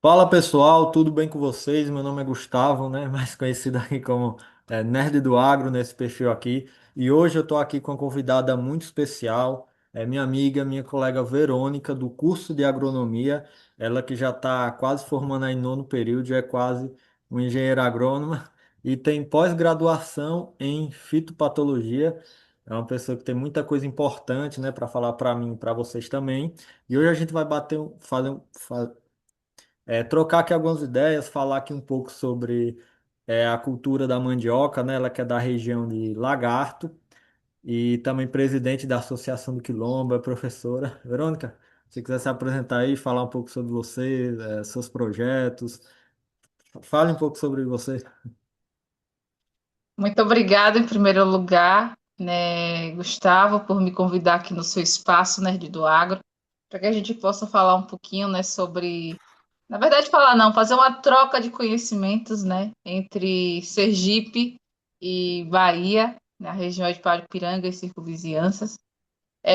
Fala pessoal, tudo bem com vocês? Meu nome é Gustavo, né? Mais conhecido aqui como Nerd do Agro nesse perfil aqui. E hoje eu estou aqui com uma convidada muito especial, minha amiga, minha colega Verônica, do curso de agronomia. Ela que já está quase formando aí nono período, já é quase uma engenheira agrônoma e tem pós-graduação em fitopatologia. É uma pessoa que tem muita coisa importante, né, para falar para mim e para vocês também. E hoje a gente vai bater, trocar aqui algumas ideias, falar aqui um pouco sobre a cultura da mandioca, né? Ela que é da região de Lagarto e também presidente da Associação do Quilombo, é professora. Verônica, se quiser se apresentar aí, falar um pouco sobre você, seus projetos, fale um pouco sobre você. Muito obrigada, em primeiro lugar, né, Gustavo, por me convidar aqui no seu espaço, Nerd do Agro, para que a gente possa falar um pouquinho, né, sobre, na verdade, falar não, fazer uma troca de conhecimentos, né, entre Sergipe e Bahia, na região de Paripiranga e circunvizinhanças.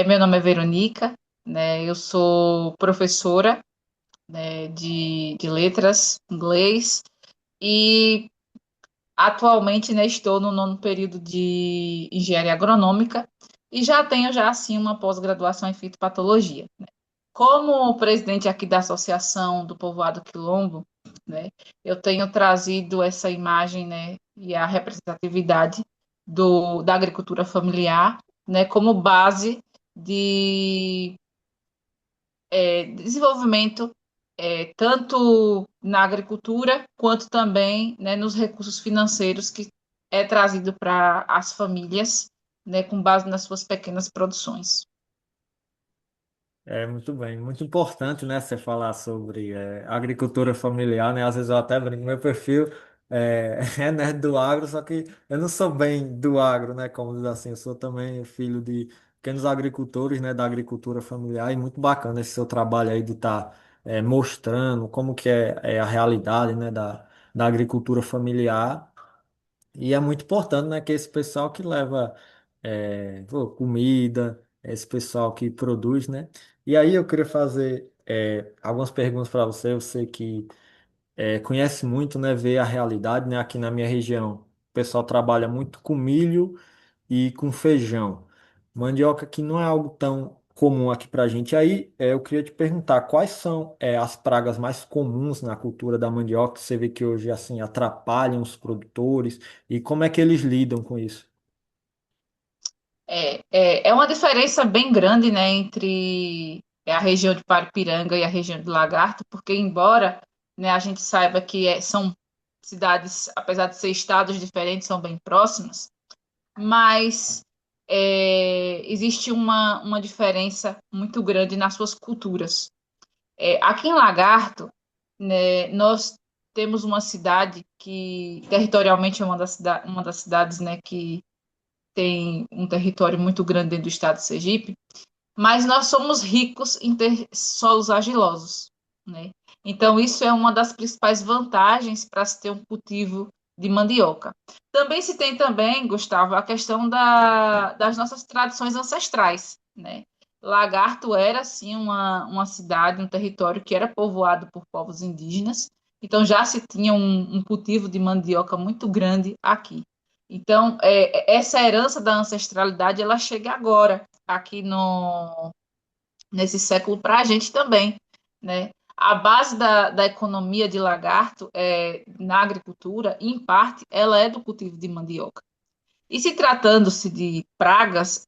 Meu nome é Veronica, né, eu sou professora, né, de letras, inglês, e atualmente, né, estou no nono período de engenharia agronômica e já tenho assim uma pós-graduação em fitopatologia. Como presidente aqui da Associação do Povoado Quilombo, né, eu tenho trazido essa imagem, né, e a representatividade da agricultura familiar, né, como base de desenvolvimento tanto na agricultura quanto também, né, nos recursos financeiros que é trazido para as famílias, né, com base nas suas pequenas produções. É muito bem, muito importante, né, você falar sobre agricultura familiar, né? Às vezes eu até brinco, meu perfil é nerd do agro, só que eu não sou bem do agro, né? Como diz assim, eu sou também filho de pequenos agricultores, né, da agricultura familiar e muito bacana esse seu trabalho aí de estar mostrando como que é a realidade, né, da agricultura familiar. E é muito importante, né, que esse pessoal que leva comida, esse pessoal que produz, né? E aí eu queria fazer algumas perguntas para você. Você que conhece muito, né, vê a realidade, né? Aqui na minha região, o pessoal trabalha muito com milho e com feijão. Mandioca que não é algo tão comum aqui para a gente. Aí eu queria te perguntar quais são as pragas mais comuns na cultura da mandioca que você vê que hoje assim atrapalham os produtores e como é que eles lidam com isso? É uma diferença bem grande, né, entre a região de Paripiranga e a região de Lagarto, porque embora, né, a gente saiba que são cidades, apesar de ser estados diferentes, são bem próximas, mas existe uma diferença muito grande nas suas culturas. Aqui em Lagarto, né, nós temos uma cidade que territorialmente é uma das cidades, né, que tem um território muito grande dentro do estado de Sergipe, mas nós somos ricos em ter solos argilosos, né? Então, isso é uma das principais vantagens para se ter um cultivo de mandioca. Também se tem também, Gustavo, a questão das nossas tradições ancestrais, né? Lagarto era, sim, uma cidade, um território que era povoado por povos indígenas, então já se tinha um cultivo de mandioca muito grande aqui. Então, essa herança da ancestralidade, ela chega agora, aqui no, nesse século, para a gente também, né? A base da economia de Lagarto na agricultura, em parte, ela é do cultivo de mandioca. E se tratando-se de pragas,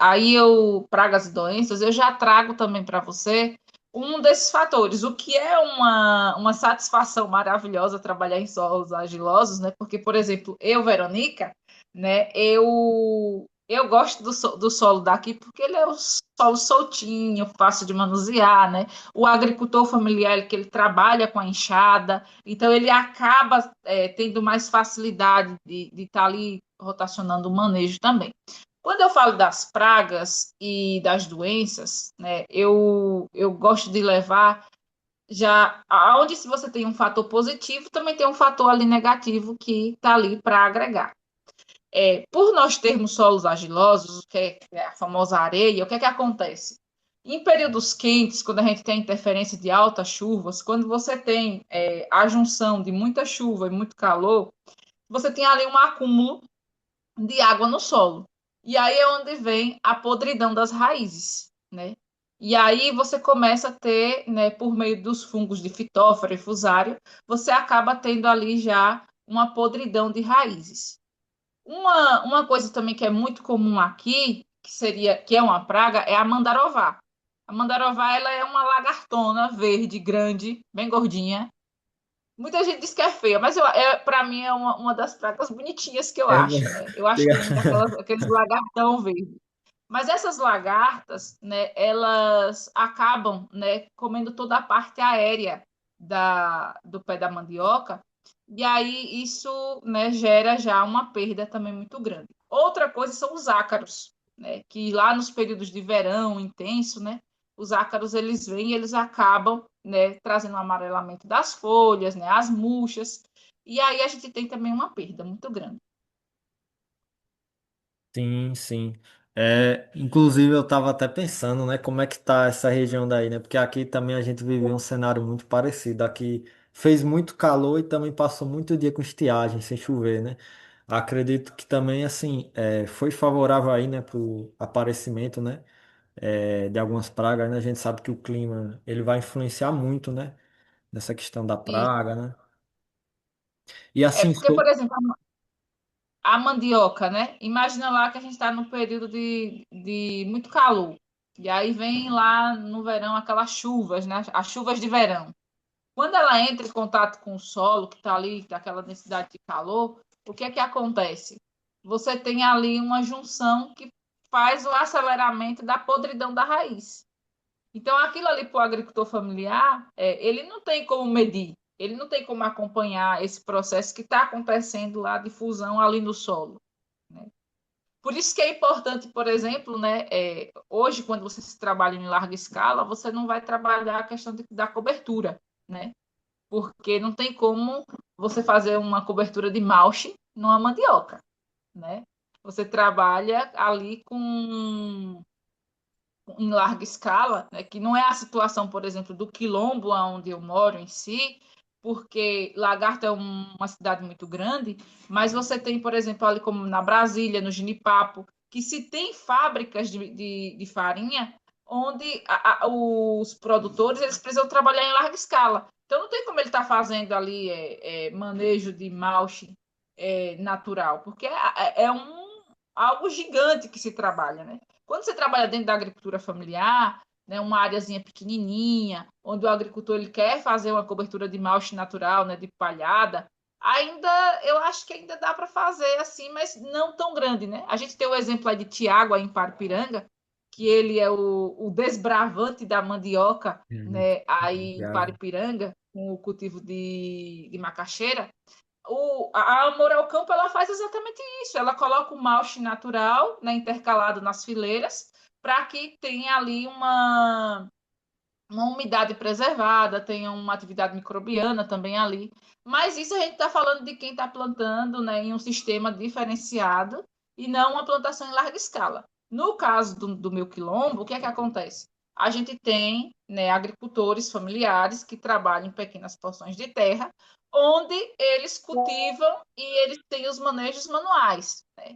pragas e doenças, eu já trago também para você um desses fatores, o que é uma satisfação maravilhosa trabalhar em solos argilosos, né? Porque, por exemplo, eu, Veronica, né, eu gosto do solo daqui porque ele é um solo soltinho, fácil de manusear, né? O agricultor familiar, que ele trabalha com a enxada, então ele acaba tendo mais facilidade de estar ali rotacionando o manejo também. Quando eu falo das pragas e das doenças, né, eu gosto de levar já aonde se você tem um fator positivo, também tem um fator ali negativo que está ali para agregar. Por nós termos solos argilosos, que é a famosa areia, o que é que acontece? Em períodos quentes, quando a gente tem interferência de altas chuvas, quando você tem a junção de muita chuva e muito calor, você tem ali um acúmulo de água no solo. E aí é onde vem a podridão das raízes, né? E aí você começa a ter, né, por meio dos fungos de fitófora e fusário, você acaba tendo ali já uma podridão de raízes. Uma coisa também que é muito comum aqui, que é uma praga, é a mandarová. A mandarová ela é uma lagartona verde, grande, bem gordinha. Muita gente diz que é feia, mas para mim é uma das pragas bonitinhas que eu É, acho, né? Eu acho lindo aqueles lagartão verde. Mas essas lagartas, né, elas acabam, né, comendo toda a parte aérea do pé da mandioca, e aí isso, né, gera já uma perda também muito grande. Outra coisa são os ácaros, né, que lá nos períodos de verão intenso, né, os ácaros eles vêm e eles acabam, né, trazendo um amarelamento das folhas, né, as murchas, e aí a gente tem também uma perda muito grande. sim, sim. É, inclusive eu estava até pensando, né, como é que tá essa região daí, né? Porque aqui também a gente viveu um cenário muito parecido. Aqui fez muito calor e também passou muito dia com estiagem, sem chover, né? Acredito que também, assim, foi favorável aí, né, para o aparecimento, né, de algumas pragas, né? A gente sabe que o clima, ele vai influenciar muito, né, nessa questão da E praga, né? E é assim, porque, por exemplo, a mandioca, né? Imagina lá que a gente está no período de muito calor. E aí vem lá no verão aquelas chuvas, né? As chuvas de verão. Quando ela entra em contato com o solo, que está ali, daquela densidade de calor, o que é que acontece? Você tem ali uma junção que faz o aceleramento da podridão da raiz. Então, aquilo ali para o agricultor familiar, ele não tem como medir, ele não tem como acompanhar esse processo que está acontecendo lá de fusão ali no solo. Né? Por isso que é importante, por exemplo, né, hoje, quando você se trabalha em larga escala, você não vai trabalhar a questão da cobertura, né? Porque não tem como você fazer uma cobertura de mulch numa mandioca, né? Você trabalha ali com em larga escala, né, que não é a situação, por exemplo, do Quilombo, onde eu moro em si, porque Lagarto é uma cidade muito grande, mas você tem, por exemplo, ali como na Brasília, no Genipapo, que se tem fábricas de farinha onde os produtores eles precisam trabalhar em larga escala. Então não tem como ele estar tá fazendo ali manejo de mulch natural, porque algo gigante que se trabalha, né? Quando você trabalha dentro da agricultura familiar, né, uma áreazinha pequenininha, onde o agricultor ele quer fazer uma cobertura de mulch natural, né, de palhada, ainda eu acho que ainda dá para fazer assim, mas não tão grande, né? A gente tem o exemplo aí de Tiago aí em Paripiranga, que ele é o desbravante da mandioca, Uhum. né, aí em Já. Paripiranga, com o cultivo de macaxeira. A Amor ao Campo ela faz exatamente isso. Ela coloca o mulch natural, né, intercalado nas fileiras, para que tenha ali uma umidade preservada, tenha uma atividade microbiana também ali. Mas isso a gente está falando de quem está plantando, né, em um sistema diferenciado e não uma plantação em larga escala. No caso do meu quilombo, o que é que acontece? A gente tem, né, agricultores familiares que trabalham em pequenas porções de terra, onde eles cultivam e eles têm os manejos manuais. Né?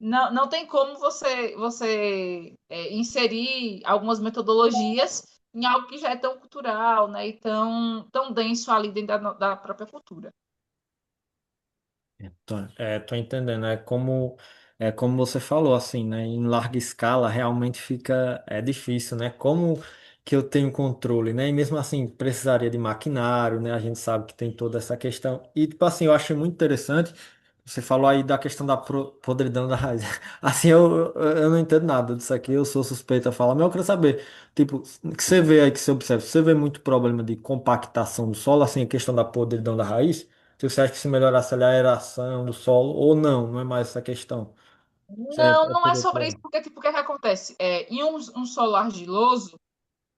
Não tem como você inserir algumas metodologias em algo que já é tão cultural, né, e tão denso ali dentro da própria cultura. Tô entendendo. É como você falou, assim, né? Em larga escala realmente fica difícil, né? Como que eu tenho controle, né? E mesmo assim precisaria de maquinário, né? A gente sabe que tem toda essa questão. E tipo assim, eu achei muito interessante. Você falou aí da questão da podridão da raiz. Assim, eu não entendo nada disso aqui. Eu sou suspeito a falar, mas eu quero saber, tipo, que você vê aí que você observa. Você vê muito problema de compactação do solo, assim, a questão da podridão da raiz? Se você acha que se melhorasse ali a aeração do solo, ou não, não é mais essa questão. Isso Não, é não por é outro sobre isso, lado. porque tipo, o que é que acontece? Em um solo argiloso,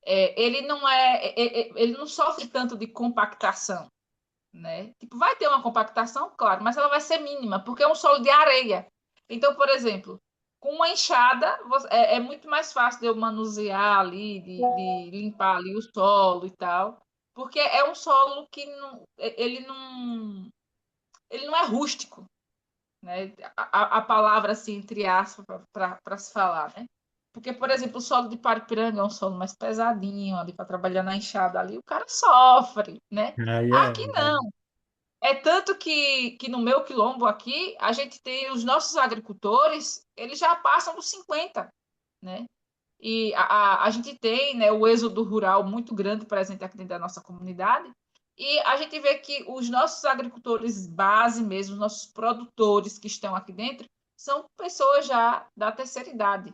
ele não ele não sofre tanto de compactação, né? Tipo, vai ter uma compactação, claro, mas ela vai ser mínima, porque é um solo de areia. Então, por exemplo, Com uma enxada, é muito mais fácil de eu manusear ali, de limpar ali o solo e tal, porque é um solo que não, ele não é rústico, né? A palavra assim, entre aspas, para se falar, né? Porque, por exemplo, o solo de Paripiranga é um solo mais pesadinho ali para trabalhar na enxada ali, o cara sofre, né? Aí é. Aqui não. É tanto que no meu quilombo aqui, a gente tem os nossos agricultores, eles já passam dos 50, né? E a gente tem, né, o êxodo rural muito grande presente aqui dentro da nossa comunidade. E a gente vê que os nossos agricultores base mesmo, os nossos produtores que estão aqui dentro, são pessoas já da terceira idade.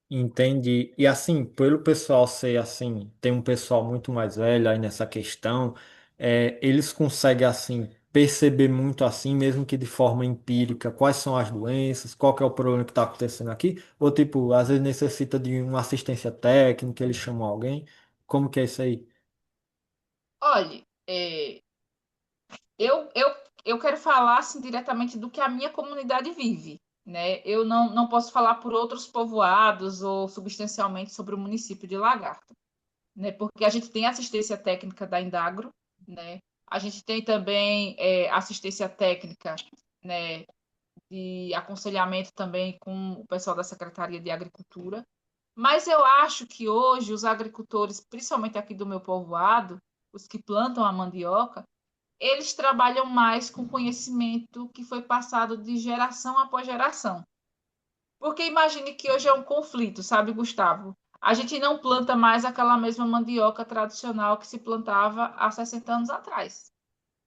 Entendi. E assim, pelo pessoal ser assim, tem um pessoal muito mais velho aí nessa questão, eles conseguem assim perceber muito assim, mesmo que de forma empírica, quais são as doenças, qual que é o problema que está acontecendo aqui, ou tipo, às vezes necessita de uma assistência técnica, eles chamam alguém. Como que é isso aí? Olha, eu, eu, eu quero falar assim, diretamente do que a minha comunidade vive. Né? Eu não posso falar por outros povoados ou substancialmente sobre o município de Lagarto, né? Porque a gente tem assistência técnica da Indagro, né? A gente tem também assistência técnica, né, de aconselhamento também com o pessoal da Secretaria de Agricultura. Mas eu acho que hoje os agricultores, principalmente aqui do meu povoado, os que plantam a mandioca, eles trabalham mais com conhecimento que foi passado de geração após geração. Porque imagine que hoje é um conflito, sabe, Gustavo? A gente não planta mais aquela mesma mandioca tradicional que se plantava há 60 anos atrás.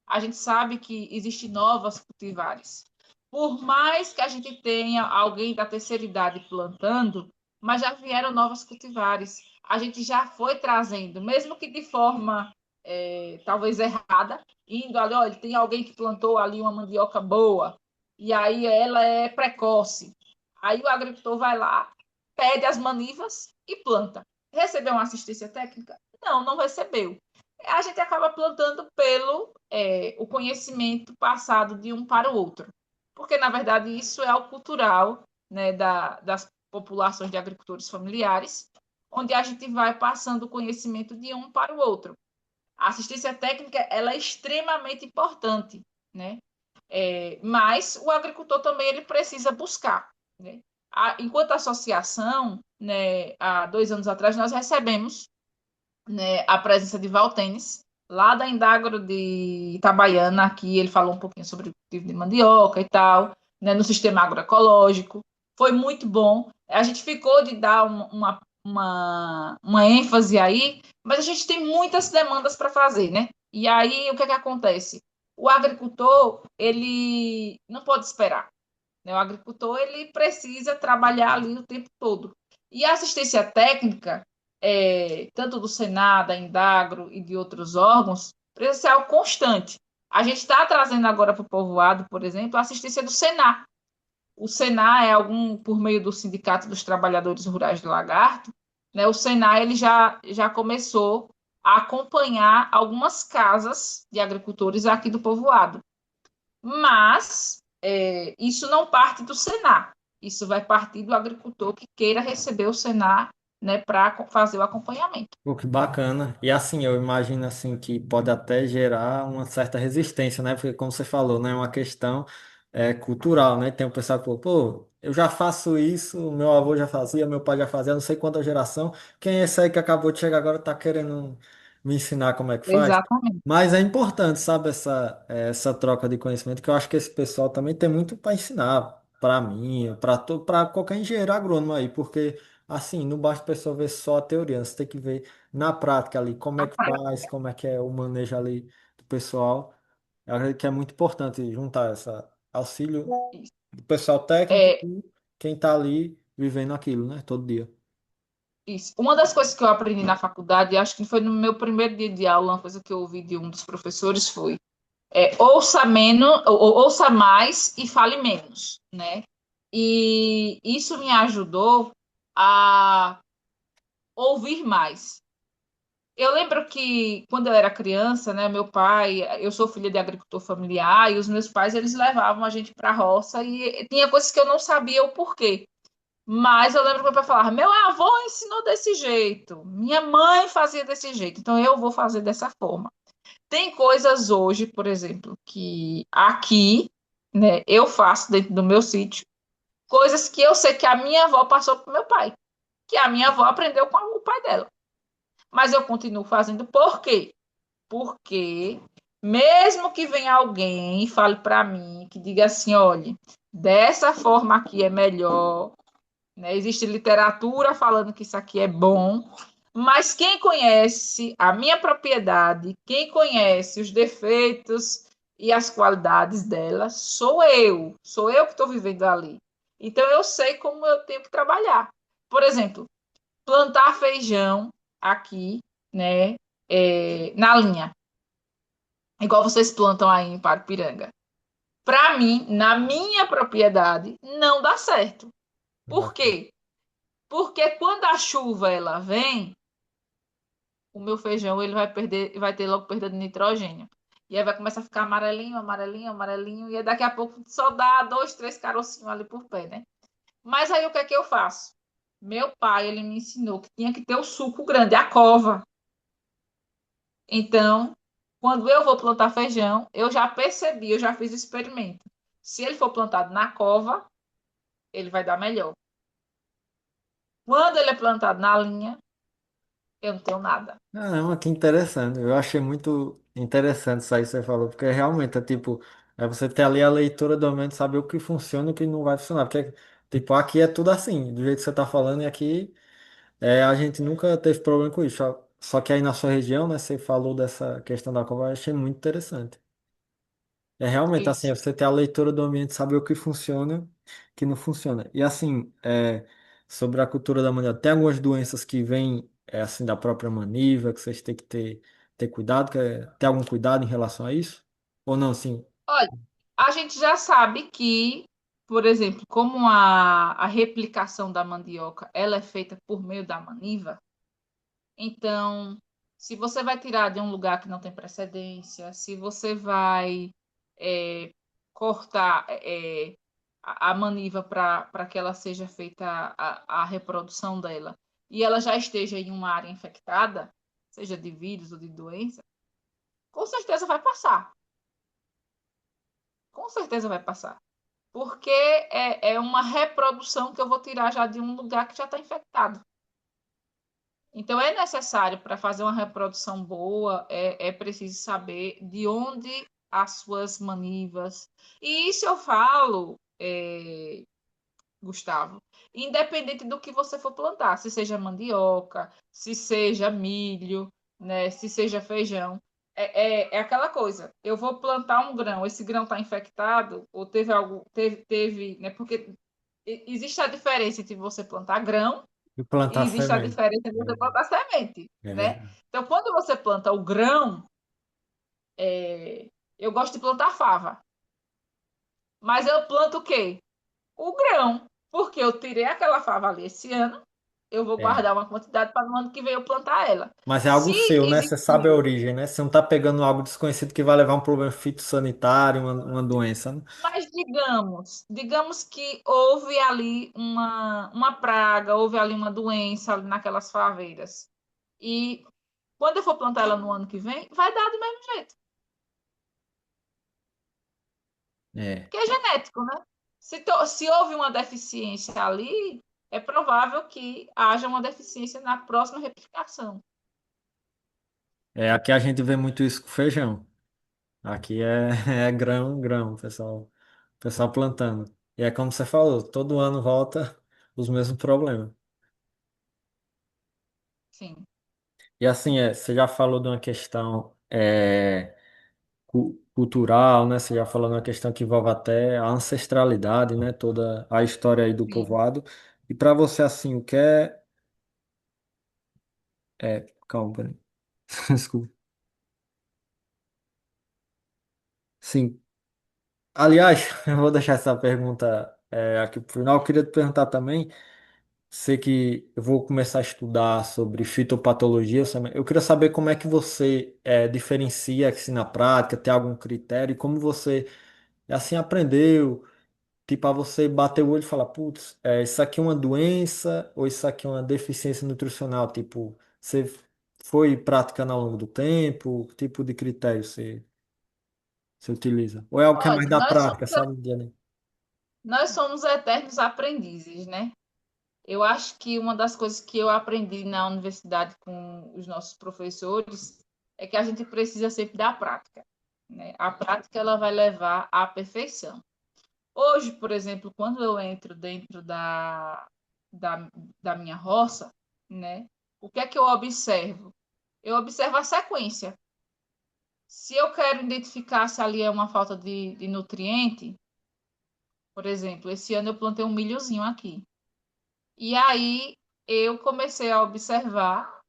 A gente sabe que existem novas cultivares. Por mais que a gente tenha alguém da terceira idade plantando, mas já vieram novas cultivares. A gente já foi trazendo, mesmo que de forma talvez errada, indo ali, olha, tem alguém que plantou ali uma mandioca boa, e aí ela é precoce. Aí o agricultor vai lá, pede as manivas e planta. Recebeu uma assistência técnica? Não, não recebeu. A gente acaba plantando pelo o conhecimento passado de um para o outro. Porque, na verdade, isso é o cultural, né, das populações de agricultores familiares, onde a gente vai passando o conhecimento de um para o outro. A assistência técnica ela é extremamente importante, né? Mas o agricultor também ele precisa buscar, né? Enquanto associação, né, há 2 anos atrás, nós recebemos, né, a presença de Valtenes, lá da Indagro de Itabaiana, aqui ele falou um pouquinho sobre o cultivo de mandioca e tal, né, no sistema agroecológico. Foi muito bom. A gente ficou de dar uma ênfase aí, mas a gente tem muitas demandas para fazer, né? E aí o que é que acontece? O agricultor, ele não pode esperar, né? O agricultor, ele precisa trabalhar ali o tempo todo. E a assistência técnica, tanto do Senar, da Indagro e de outros órgãos, precisa ser algo constante. A gente está trazendo agora para o povoado, por exemplo, a assistência do Senar. O Senar é algum por meio do Sindicato dos Trabalhadores Rurais de Lagarto, né? O Senar ele já começou a acompanhar algumas casas de agricultores aqui do povoado, mas isso não parte do Senar, isso vai partir do agricultor que queira receber o Senar, né, para fazer o acompanhamento. Pô, que bacana. E assim, eu imagino assim que pode até gerar uma certa resistência, né? Porque como você falou, né, é uma questão cultural, né? Tem um pessoal que falou, pô, eu já faço isso, meu avô já fazia, meu pai já fazia, não sei quanta geração. Quem é esse aí que acabou de chegar agora tá querendo me ensinar como é que faz? Exatamente. Mas é importante, sabe, essa troca de conhecimento, que eu acho que esse pessoal também tem muito para ensinar para mim, para qualquer engenheiro agrônomo aí, porque assim, não basta a pessoa ver só a teoria, você tem que ver na prática ali como é que faz, como é que é o manejo ali do pessoal. Eu acredito que é muito importante juntar essa auxílio do pessoal técnico É, e quem está ali vivendo aquilo, né? Todo dia. isso. Uma das coisas que eu aprendi na faculdade, acho que foi no meu primeiro dia de aula, uma coisa que eu ouvi de um dos professores foi ouça menos, ouça mais e fale menos, né? E isso me ajudou a ouvir mais. Eu lembro que quando eu era criança, né, meu pai, eu sou filha de agricultor familiar, e os meus pais eles levavam a gente para a roça e tinha coisas que eu não sabia o porquê. Mas eu lembro que meu pai falava: meu avô ensinou desse jeito, minha mãe fazia desse jeito, então eu vou fazer dessa forma. Tem coisas hoje, por exemplo, que aqui, né, eu faço dentro do meu sítio, coisas que eu sei que a minha avó passou para o meu pai, que a minha avó aprendeu com o pai dela. Mas eu continuo fazendo por quê? Porque mesmo que venha alguém e fale para mim, que diga assim, olha, dessa forma aqui é melhor, né? Existe literatura falando que isso aqui é bom, mas quem conhece a minha propriedade, quem conhece os defeitos e as qualidades dela, sou eu que estou vivendo ali. Então eu sei como eu tenho que trabalhar. Por exemplo, plantar feijão aqui, né, na linha, igual vocês plantam aí em Paripiranga. Para mim, na minha propriedade, não dá certo. Por quê? Porque quando a chuva ela vem, o meu feijão ele vai perder, vai ter logo perda de nitrogênio. E aí vai começar a ficar amarelinho, amarelinho, amarelinho, e aí daqui a pouco só dá dois, três carocinhos ali por pé, né? Mas aí o que é que eu faço? Meu pai, ele me ensinou que tinha que ter o suco grande, a cova. Então, quando eu vou plantar feijão, eu já percebi, eu já fiz experimento. Se ele for plantado na cova, ele vai dar melhor. Quando ele é plantado na linha, eu não tenho nada. Caramba, que interessante. Eu achei muito interessante isso aí que você falou, porque realmente é tipo, é você ter ali a leitura do ambiente, saber o que funciona e o que não vai funcionar. Porque, tipo, aqui é tudo assim, do jeito que você tá falando, e aqui a gente nunca teve problema com isso. Só que aí na sua região, né, você falou dessa questão da cova, eu achei muito interessante. É realmente assim, é Isso. você ter a leitura do ambiente, saber o que funciona, o que não funciona. E assim, sobre a cultura da mandioca, tem algumas doenças que vêm assim da própria maniva, que vocês têm que ter cuidado, ter algum cuidado em relação a isso? Ou não, sim? Olha, a gente já sabe que, por exemplo, como a replicação da mandioca ela é feita por meio da maniva, então, se você vai tirar de um lugar que não tem precedência, se você vai é, cortar a maniva para que ela seja feita a reprodução dela, e ela já esteja em uma área infectada, seja de vírus ou de doença, com certeza vai passar. Com certeza vai passar. Porque é uma reprodução que eu vou tirar já de um lugar que já está infectado. Então, é necessário, para fazer uma reprodução boa, é preciso saber de onde as suas manivas. E isso eu falo, Gustavo, independente do que você for plantar, se seja mandioca, se seja milho, né, se seja feijão. É aquela coisa, eu vou plantar um grão, esse grão está infectado, ou teve algo, né? Porque existe a diferença entre você plantar grão E e plantar existe a semente. diferença entre você plantar semente, É né? verdade. Então, quando você planta o grão, eu gosto de plantar fava, mas eu planto o quê? O grão, porque eu tirei aquela fava ali esse ano, eu vou É. guardar uma quantidade para no ano que vem eu plantar ela. Mas é Se algo seu, né? Você sabe a existiu, origem, né? Você não tá pegando algo desconhecido que vai levar um problema fitossanitário, uma doença, né? mas digamos que houve ali uma praga, houve ali uma doença ali naquelas faveiras. E quando eu for plantar ela no ano que vem, vai dar do mesmo jeito. É. Que é genético, né? Se houve uma deficiência ali, é provável que haja uma deficiência na próxima replicação. Aqui a gente vê muito isso com feijão. Aqui é grão, grão, pessoal plantando. E é como você falou, todo ano volta os mesmos problemas. Sim, E assim, você já falou de uma questão cultural, né? Você já falou de uma questão que envolve até a ancestralidade, né? Toda a história aí do sim. povoado. E para você, assim, o que calma, peraí. Desculpa. Sim. Aliás, eu vou deixar essa pergunta aqui pro final. Eu queria te perguntar também. sei que eu vou começar a estudar sobre fitopatologia. Eu queria saber como é que você diferencia assim na prática, tem algum critério, e como você assim aprendeu, tipo, a você bater o olho e falar, putz, isso aqui é uma doença ou isso aqui é uma deficiência nutricional? Tipo, você foi praticando ao longo do tempo? Que tipo de critério você utiliza? Ou é algo que é Olha, mais da prática, sabe? Diana? nós somos eternos aprendizes, né? Eu acho que uma das coisas que eu aprendi na universidade com os nossos professores é que a gente precisa sempre da prática, né? A prática ela vai levar à perfeição. Hoje, por exemplo, quando eu entro dentro da, da minha roça, né? O que é que eu observo? Eu observo a sequência. Se eu quero identificar se ali é uma falta de nutriente, por exemplo, esse ano eu plantei um milhozinho aqui. E aí eu comecei a observar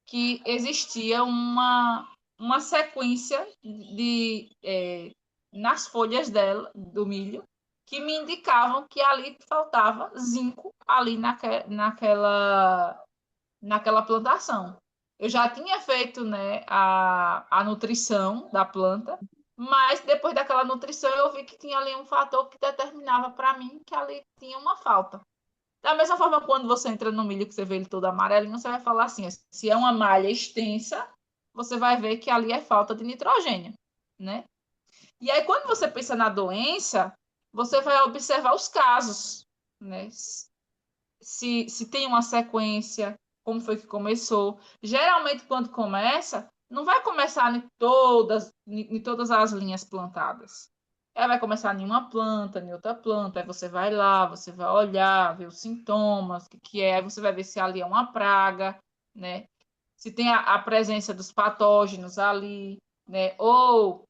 que existia uma sequência nas folhas dela, do milho, que me indicavam que ali faltava zinco ali naquela plantação. Eu já tinha feito, né, a nutrição da planta, mas depois daquela nutrição eu vi que tinha ali um fator que determinava para mim que ali tinha uma falta. Da mesma forma, quando você entra no milho que você vê ele todo amarelinho, você vai falar assim: se é uma malha extensa, você vai ver que ali é falta de nitrogênio, né? E aí, quando você pensa na doença, você vai observar os casos, né? Se tem uma sequência, como foi que começou. Geralmente, quando começa, não vai começar em todas as linhas plantadas. Ela vai começar em uma planta, em outra planta, aí você vai lá, você vai olhar, ver os sintomas, o que é, aí você vai ver se ali é uma praga, né? Se tem a presença dos patógenos ali, né? Ou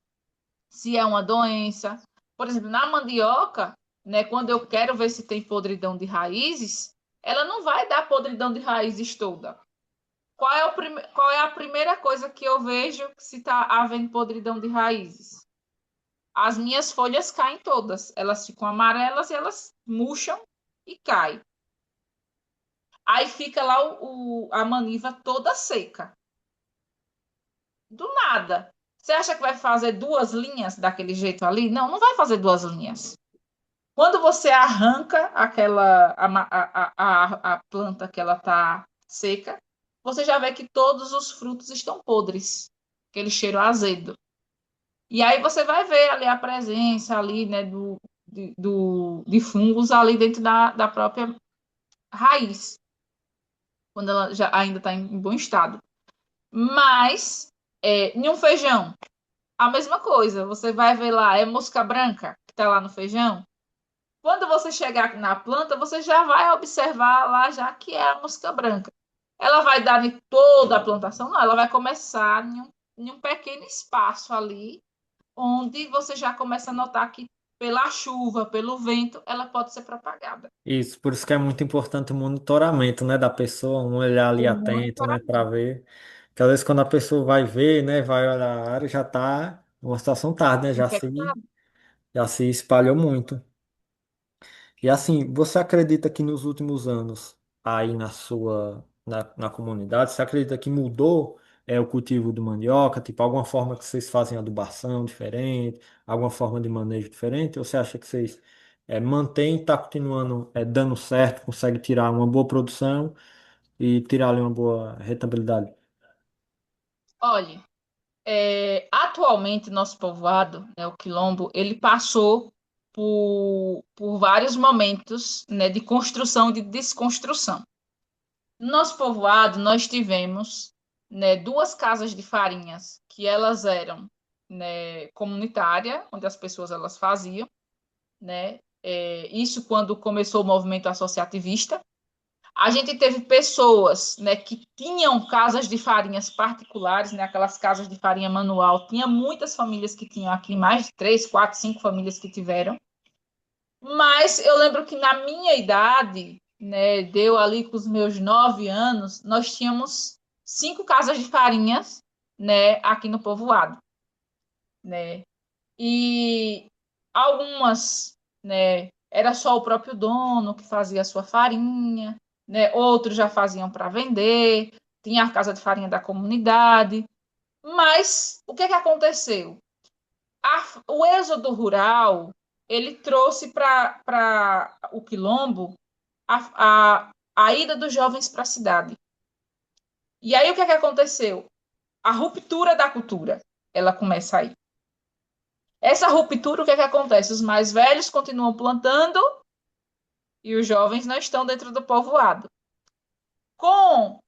se é uma doença. Por exemplo, na mandioca, né, quando eu quero ver se tem podridão de raízes, ela não vai dar podridão de raízes toda. Qual é a primeira coisa que eu vejo se está havendo podridão de raízes? As minhas folhas caem todas. Elas ficam amarelas e elas murcham e caem. Aí fica lá a maniva toda seca. Do nada. Você acha que vai fazer duas linhas daquele jeito ali? Não, não vai fazer duas linhas. Quando você arranca a planta que ela está seca, você já vê que todos os frutos estão podres, aquele cheiro azedo. E aí você vai ver ali a presença ali, né, de fungos ali dentro da própria raiz, quando ela já ainda está em bom estado. Mas em um feijão, a mesma coisa. Você vai ver lá, é mosca branca que está lá no feijão. Quando você chegar na planta, você já vai observar lá já que é a mosca branca. Ela vai dar em toda a plantação? Não, ela vai começar em um pequeno espaço ali, onde você já começa a notar que pela chuva, pelo vento, ela pode ser propagada. Isso, por isso que é muito importante o monitoramento, né, da pessoa, um olhar ali O atento, né, para monitoramento. ver. Porque às vezes quando a pessoa vai ver, né, vai olhar a área, já tá uma situação tarde, né, Infectado. já se espalhou muito. E assim, você acredita que nos últimos anos, aí na comunidade, você acredita que mudou o cultivo do mandioca? Tipo, alguma forma que vocês fazem adubação diferente, alguma forma de manejo diferente? Ou você acha que vocês mantêm, está continuando dando certo, consegue tirar uma boa produção e tirar ali uma boa rentabilidade? Olha, atualmente nosso povoado, né, o Quilombo, ele passou por vários momentos, né, de construção e de desconstrução. No nosso povoado, nós tivemos, né, duas casas de farinhas que elas eram, né, comunitária, onde as pessoas elas faziam, né, isso quando começou o movimento associativista. A gente teve pessoas, né, que tinham casas de farinhas particulares, né, aquelas casas de farinha manual. Tinha muitas famílias que tinham aqui, mais de 3, 4, 5 famílias que tiveram. Mas eu lembro que na minha idade, né, deu ali com os meus 9 anos, nós tínhamos 5 casas de farinhas, né, aqui no povoado, né? E algumas, né, era só o próprio dono que fazia a sua farinha, né? Outros já faziam para vender, tinha a casa de farinha da comunidade. Mas o que é que aconteceu? O êxodo rural, ele trouxe para o quilombo a ida dos jovens para a cidade. E aí o que é que aconteceu? A ruptura da cultura, ela começa aí. Essa ruptura, o que é que acontece? Os mais velhos continuam plantando e os jovens não estão dentro do povoado. Com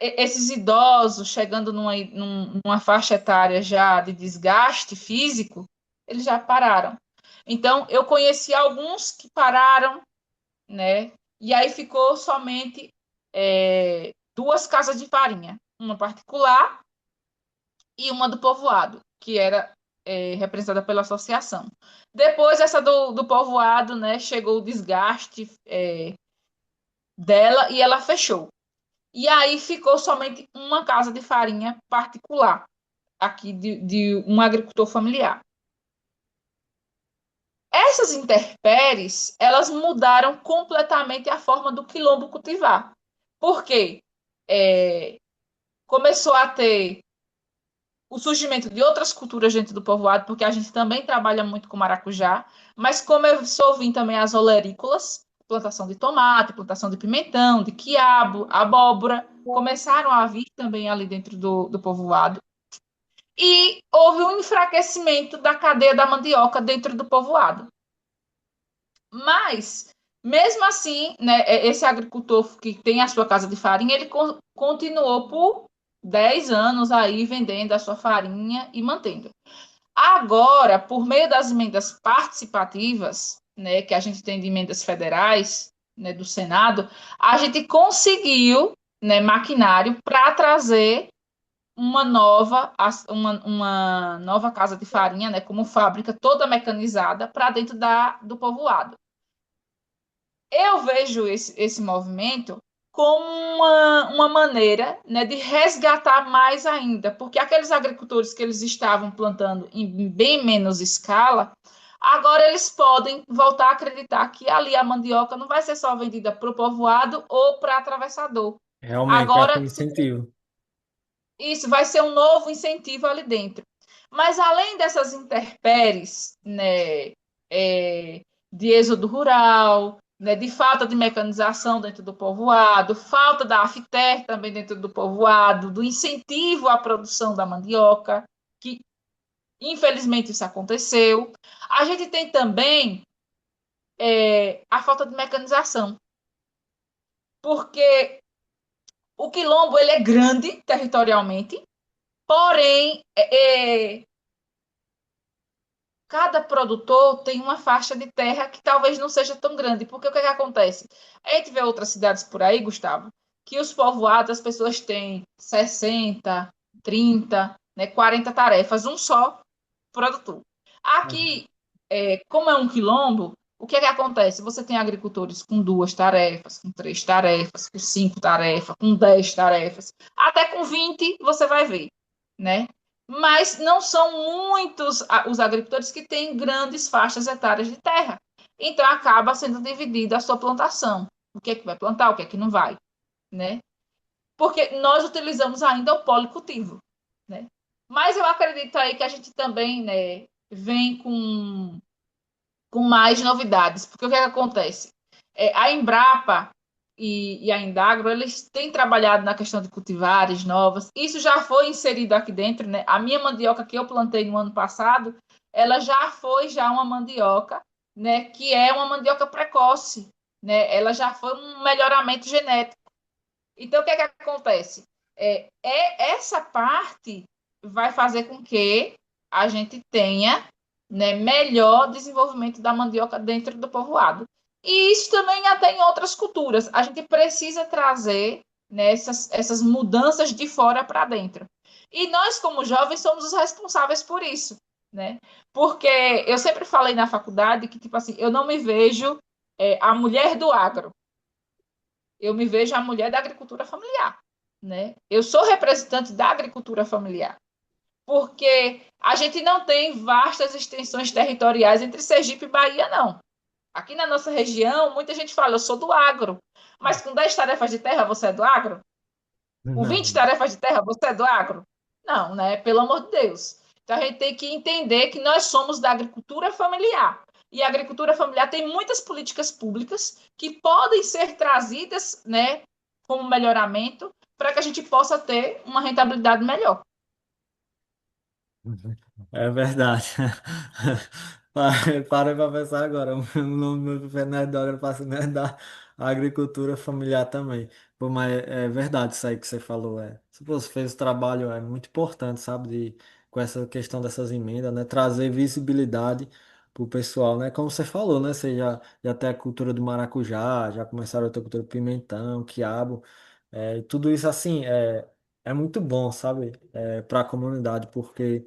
esses idosos chegando numa faixa etária já de desgaste físico, eles já pararam. Então, eu conheci alguns que pararam, né? E aí ficou somente duas casas de farinha, uma particular e uma do povoado, que era representada pela associação. Depois, essa do povoado, né, chegou o desgaste dela e ela fechou. E aí ficou somente uma casa de farinha particular, aqui de um agricultor familiar. Essas intempéries, elas mudaram completamente a forma do quilombo cultivar. Por quê? É, começou a ter o surgimento de outras culturas dentro do povoado, porque a gente também trabalha muito com maracujá, mas começou a vir também as olerícolas, plantação de tomate, plantação de pimentão, de quiabo, abóbora, começaram a vir também ali dentro do povoado. E houve um enfraquecimento da cadeia da mandioca dentro do povoado. Mas, mesmo assim, né, esse agricultor que tem a sua casa de farinha, ele continuou por 10 anos aí vendendo a sua farinha e mantendo. Agora, por meio das emendas participativas, né, que a gente tem de emendas federais, né, do Senado, a gente conseguiu, né, maquinário para trazer uma nova casa de farinha, né, como fábrica toda mecanizada para dentro do povoado. Eu vejo esse movimento como uma maneira, né, de resgatar mais ainda, porque aqueles agricultores que eles estavam plantando em bem menos escala, agora eles podem voltar a acreditar que ali a mandioca não vai ser só vendida para o povoado ou para atravessador. Realmente, já tem Agora, incentivo. isso vai ser um novo incentivo ali dentro. Mas além dessas intempéries, né, de êxodo rural, né, de falta de mecanização dentro do povoado, falta da AFTER também dentro do povoado, do incentivo à produção da mandioca, que infelizmente isso aconteceu. A gente tem também a falta de mecanização, porque o quilombo ele é grande territorialmente, porém cada produtor tem uma faixa de terra que talvez não seja tão grande, porque o que, é que acontece? A gente vê outras cidades por aí, Gustavo, que os povoados, as pessoas têm 60, 30, né, 40 tarefas, um só produtor. Aqui, como é um quilombo, o que é que acontece? Você tem agricultores com duas tarefas, com três tarefas, com cinco tarefas, com 10 tarefas, até com 20 você vai ver, né? Mas não são muitos os agricultores que têm grandes faixas etárias de terra. Então, acaba sendo dividida a sua plantação. O que é que vai plantar, o que é que não vai, né? Porque nós utilizamos ainda o policultivo, né? Mas eu acredito aí que a gente também, né, vem com mais novidades, porque o que, é que acontece? A Embrapa e a Indagro, eles têm trabalhado na questão de cultivares novas, isso já foi inserido aqui dentro, né? A minha mandioca que eu plantei no ano passado, ela já foi uma mandioca, né, que é uma mandioca precoce, né? Ela já foi um melhoramento genético. Então, o que é que acontece? Essa parte vai fazer com que a gente tenha, né, melhor desenvolvimento da mandioca dentro do povoado. E isso também até em outras culturas. A gente precisa trazer, né, essas mudanças de fora para dentro. E nós, como jovens, somos os responsáveis por isso, né? Porque eu sempre falei na faculdade que, tipo assim, eu não me vejo a mulher do agro, eu me vejo a mulher da agricultura familiar, né? Eu sou representante da agricultura familiar, porque a gente não tem vastas extensões territoriais entre Sergipe e Bahia, não. Aqui na nossa região, muita gente fala, eu sou do agro. Mas com 10 tarefas de terra, você é do agro? Com 20 Não. tarefas de terra, você é do agro? Não, né? Pelo amor de Deus. Então a gente tem que entender que nós somos da agricultura familiar. E a agricultura familiar tem muitas políticas públicas que podem ser trazidas, né, como melhoramento para que a gente possa ter uma rentabilidade melhor. É verdade. Para para pensar agora. O nome do Fernando Dória passa a da agricultura familiar também. Pô, mas é verdade isso aí que você falou. Se você fez o trabalho, é muito importante, sabe? Com essa questão dessas emendas, né? Trazer visibilidade para o pessoal, né? Como você falou, né? Você já tem a cultura do maracujá, já começaram a ter a cultura do pimentão, quiabo. E tudo isso, assim, é muito bom, sabe? Para a comunidade, porque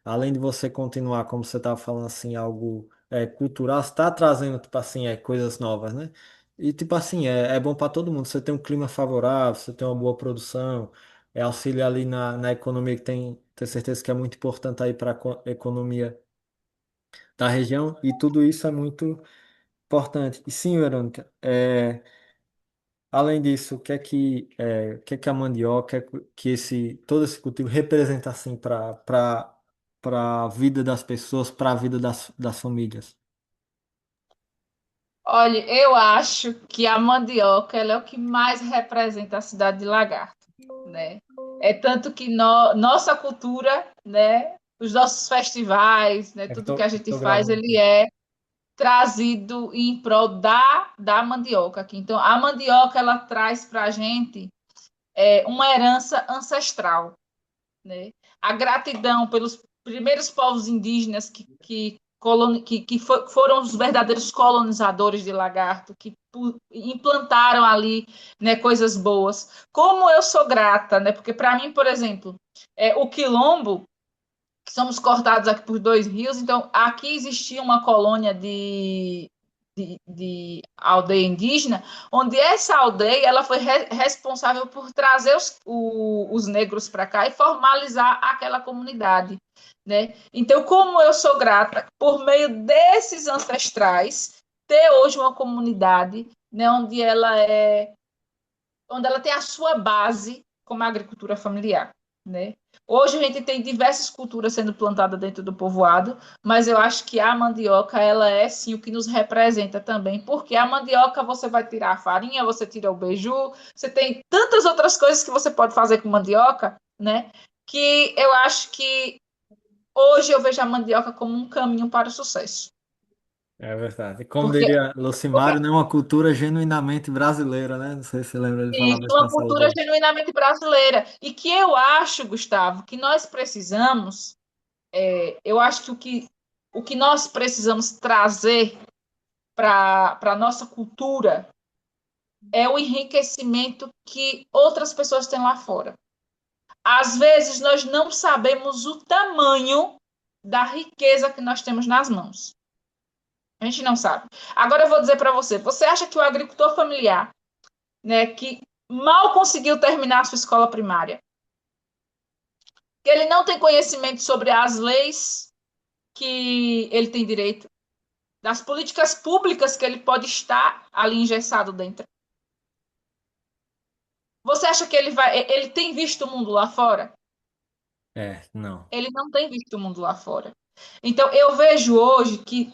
além de você continuar, como você estava falando assim, algo cultural, você está trazendo, tipo assim, coisas novas, né? E, tipo assim, é bom para todo mundo. Você tem um clima favorável, você tem uma boa produção, auxílio ali na economia, que tenho certeza que é muito importante aí para a economia da região, e tudo isso é muito importante. E sim, Verônica, além disso, o que é que a mandioca, que todo esse cultivo representa assim para a vida das pessoas, para a vida das famílias? Olha, eu acho que a mandioca ela é o que mais representa a cidade de Lagarto, né? É tanto que nossa cultura, né, os nossos festivais, né, É que tudo que a gente tô faz, gravando ele aqui. é trazido em prol da mandioca aqui. Então, a mandioca ela traz para a gente uma herança ancestral, né? A gratidão pelos primeiros povos indígenas que foram os verdadeiros colonizadores de Lagarto, que implantaram ali, né, coisas boas. Como eu sou grata, né? Porque para mim, por exemplo, o quilombo que somos cortados aqui por dois rios, então aqui existia uma colônia de aldeia indígena, onde essa aldeia ela foi responsável por trazer os negros para cá e formalizar aquela comunidade. Né? Então, como eu sou grata por meio desses ancestrais, ter hoje uma comunidade, né, onde ela tem a sua base como a agricultura familiar, né? Hoje a gente tem diversas culturas sendo plantadas dentro do povoado, mas eu acho que a mandioca ela é sim o que nos representa também, porque a mandioca você vai tirar a farinha, você tira o beiju, você tem tantas outras coisas que você pode fazer com mandioca, né? Que eu acho que hoje eu vejo a mandioca como um caminho para o sucesso, É verdade. Como porque, diria porque Lucimário, né? Uma cultura genuinamente brasileira, né? Não sei se você lembra de falar e isso uma na sala cultura dele. genuinamente brasileira. E que eu acho, Gustavo, que nós precisamos, eu acho que o que nós precisamos trazer para a nossa cultura é o enriquecimento que outras pessoas têm lá fora. Às vezes nós não sabemos o tamanho da riqueza que nós temos nas mãos. A gente não sabe. Agora eu vou dizer para você, você acha que o agricultor familiar, né, que mal conseguiu terminar a sua escola primária, que ele não tem conhecimento sobre as leis que ele tem direito, das políticas públicas que ele pode estar ali engessado dentro. Você acha que ele tem visto o mundo lá fora? Não. Ele não tem visto o mundo lá fora. Então eu vejo hoje que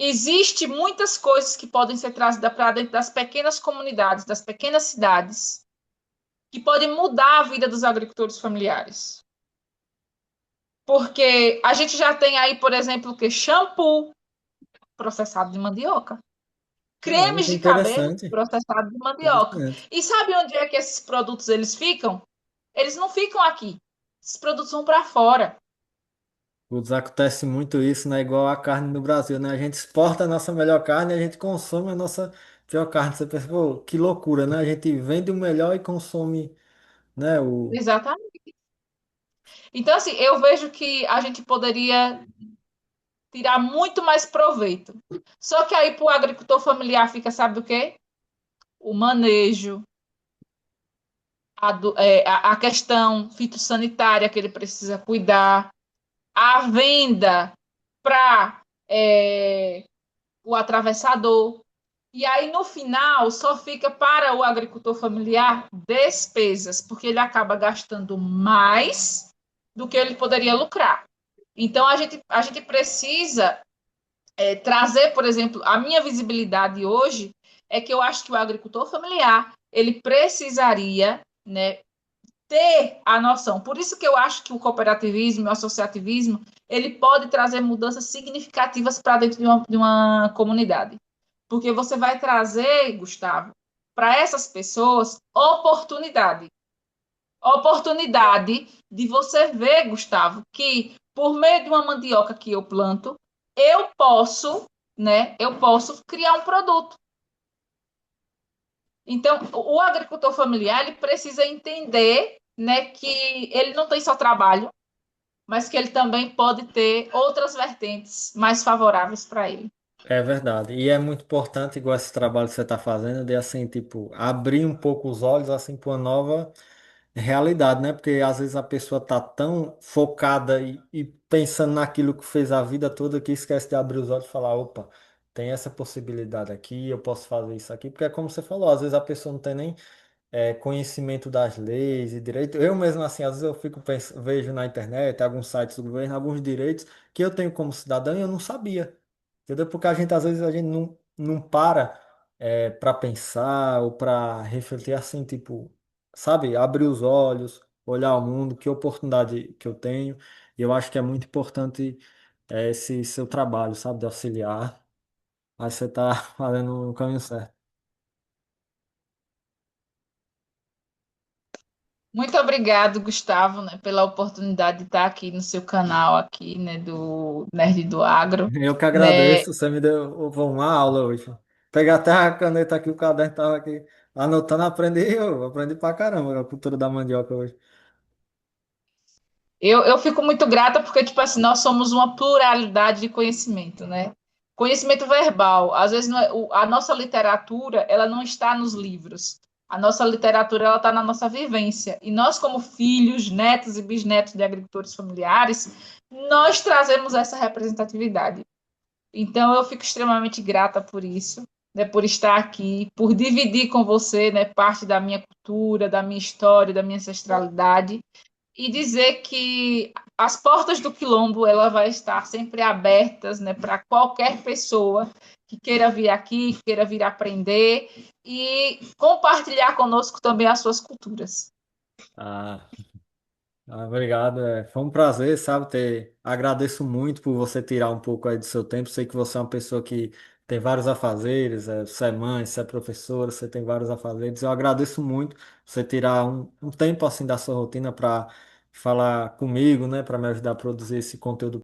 existe muitas coisas que podem ser trazidas para dentro das pequenas comunidades, das pequenas cidades, que podem mudar a vida dos agricultores familiares. Porque a gente já tem aí, por exemplo, que shampoo processado de mandioca. Cremes Caramba, de cabelo interessante. processados de mandioca. Interessante. E sabe onde é que esses produtos eles ficam? Eles não ficam aqui. Esses produtos vão para fora. Putz, acontece muito isso, né? Igual a carne no Brasil, né? A gente exporta a nossa melhor carne e a gente consome a nossa pior carne. Você pensa, pô, que loucura, né? A gente vende o melhor e consome, né? Exatamente. Então, assim, eu vejo que a gente poderia tirar muito mais proveito. Só que aí para o agricultor familiar fica, sabe o quê? O manejo, a questão fitossanitária que ele precisa cuidar, a venda para o atravessador. E aí, no final, só fica para o agricultor familiar despesas, porque ele acaba gastando mais do que ele poderia lucrar. Então, a gente precisa trazer, por exemplo, a minha visibilidade hoje é que eu acho que o agricultor familiar ele precisaria, né, ter a noção. Por isso que eu acho que o cooperativismo, o associativismo, ele pode trazer mudanças significativas para dentro de uma comunidade. Porque você vai trazer, Gustavo, para essas pessoas oportunidade. Oportunidade de você ver, Gustavo, que por meio de uma mandioca que eu planto, eu posso, né? Eu posso criar um produto. Então, o agricultor familiar ele precisa entender, né, que ele não tem só trabalho, mas que ele também pode ter outras vertentes mais favoráveis para ele. É verdade. E é muito importante, igual esse trabalho que você está fazendo, de assim, tipo, abrir um pouco os olhos assim para uma nova realidade, né? Porque às vezes a pessoa tá tão focada e pensando naquilo que fez a vida toda que esquece de abrir os olhos e falar, opa, tem essa possibilidade aqui, eu posso fazer isso aqui, porque é como você falou, às vezes a pessoa não tem nem conhecimento das leis e direito. Eu mesmo, assim, às vezes eu fico vejo na internet, alguns sites do governo, alguns direitos que eu tenho como cidadão e eu não sabia. Entendeu? Porque a gente, às vezes, a gente não para para pensar ou para refletir assim, tipo, sabe, abrir os olhos, olhar o mundo, que oportunidade que eu tenho. E eu acho que é muito importante esse seu trabalho, sabe, de auxiliar. Mas você está fazendo o caminho certo. Muito obrigado, Gustavo, né, pela oportunidade de estar aqui no seu canal aqui, né, do Nerd do Agro, Eu que né? agradeço, você me deu uma aula hoje. Peguei até a caneta aqui, o caderno estava aqui anotando, aprendi pra caramba a cultura da mandioca hoje. Eu fico muito grata porque, tipo assim, nós somos uma pluralidade de conhecimento, né? Conhecimento verbal. Às vezes, a nossa literatura, ela não está nos livros. A nossa literatura, ela está na nossa vivência. E nós, como filhos, netos e bisnetos de agricultores familiares, nós trazemos essa representatividade. Então, eu fico extremamente grata por isso, né? Por estar aqui, por dividir com você, né? Parte da minha cultura, da minha história, da minha ancestralidade e dizer que as portas do Quilombo ela vai estar sempre abertas, né, para qualquer pessoa que queira vir aqui, que queira vir aprender e compartilhar conosco também as suas culturas. Ah, obrigado. Foi um prazer, sabe, agradeço muito por você tirar um pouco aí do seu tempo. Sei que você é uma pessoa que tem vários afazeres, você é mãe, você é professora, você tem vários afazeres. Eu agradeço muito você tirar um tempo assim da sua rotina para falar comigo, né, para me ajudar a produzir esse conteúdo